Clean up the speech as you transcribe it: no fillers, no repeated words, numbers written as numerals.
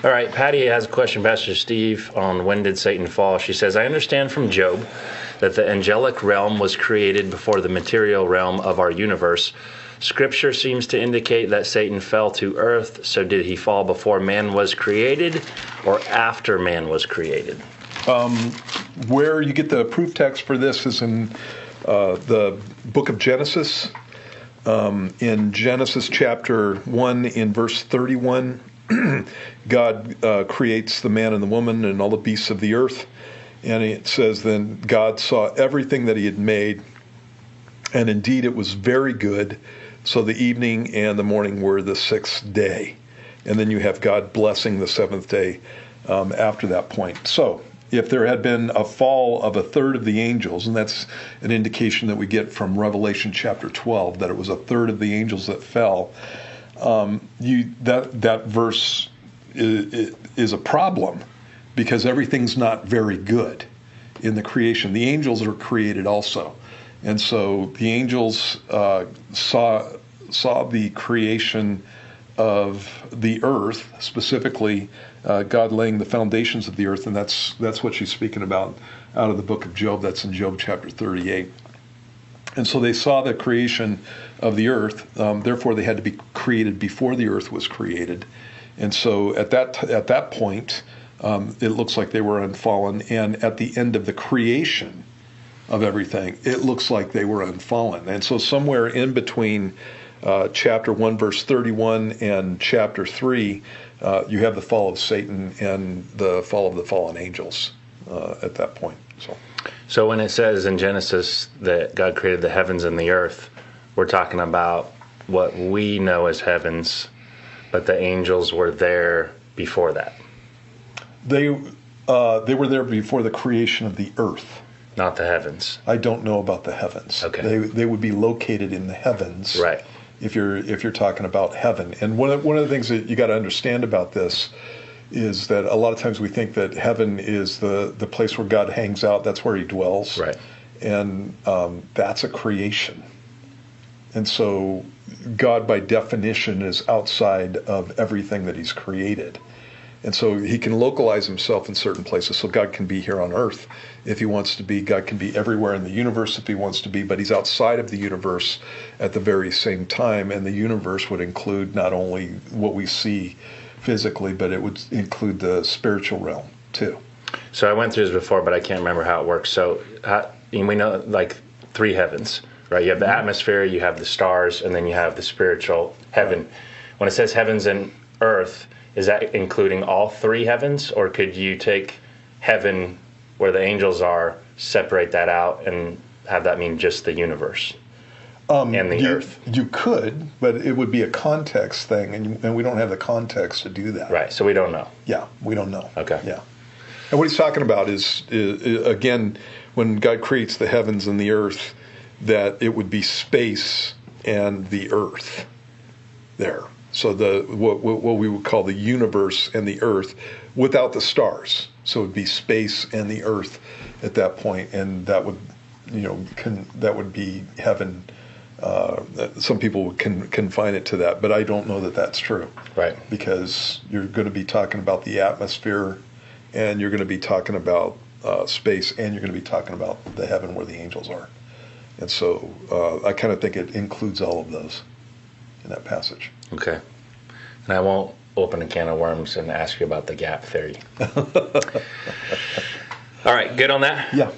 All right, Patty has a question, Pastor Steve, on when did Satan fall. She says, I understand from Job that the angelic realm was created before the material realm of our universe. Scripture seems to indicate that Satan fell to earth, so did he fall before man was created or after man was created? Where you get the proof text for this is in the book of Genesis. In Genesis chapter 1 in verse 31, God creates the man and the woman and all the beasts of the earth. And it says, then God saw everything that he had made, and indeed it was very good. So the evening and the morning were the sixth day. And then you have God blessing the seventh day after that point. So if there had been a fall of a third of the angels, and that's an indication that we get from Revelation chapter 12, that it was a third of the angels that fell, that verse is a problem because everything's not very good in the creation. The angels are created also. And so the angels saw the creation of the earth, specifically God laying the foundations of the earth, and that's what she's speaking about out of the book of Job. That's in Job chapter 38. And so they saw the creation of the earth. Therefore, they had to be created before the earth was created. And so at that point, it looks like they were unfallen. And at the end of the creation of everything, it looks like they were unfallen. And so somewhere in between chapter 1, verse 31 and chapter 3, you have the fall of Satan and the fall of the fallen angels at that point. So when it says in Genesis that God created the heavens and the earth, we're talking about what we know as heavens, but the angels were there before that. They were there before the creation of the earth. Not the heavens. I don't know about the heavens. Okay. They would be located in the heavens. Right. If you're talking about heaven. And one of the things that you got to understand about this is that a lot of times we think that heaven is the place where God hangs out. That's where he dwells. Right. And that's a creation. And so God, by definition, is outside of everything that he's created. And so he can localize himself in certain places. So God can be here on earth if he wants to be. God can be everywhere in the universe if he wants to be. But he's outside of the universe at the very same time. And the universe would include not only what we see physically, but it would include the spiritual realm too. So I went through this before, but I can't remember how it works. So we know like three heavens, right? You have the atmosphere, you have the stars, and then you have the spiritual heaven. Right. When it says heavens and earth, is that including all three heavens, or could you take heaven where the angels are, separate that out, and have that mean just the universe and the earth? You could, but it would be a context thing, and we don't have the context to do that. Right, so we don't know. Yeah, we don't know. Okay. Yeah. And what he's talking about is again, when God creates the heavens and the earth, that it would be space and the earth there. So what we would call the universe and the earth without the stars. So it would be space and the earth at that point, and that would, that would be heaven. Some people would confine it to that, but I don't know that that's true. Right. Because you're going to be talking about the atmosphere, and you're going to be talking about space, and you're going to be talking about the heaven where the angels are. And so I kind of think it includes all of those in that passage. Okay. And I won't open a can of worms and ask you about the gap theory. All right, good on that? Yeah.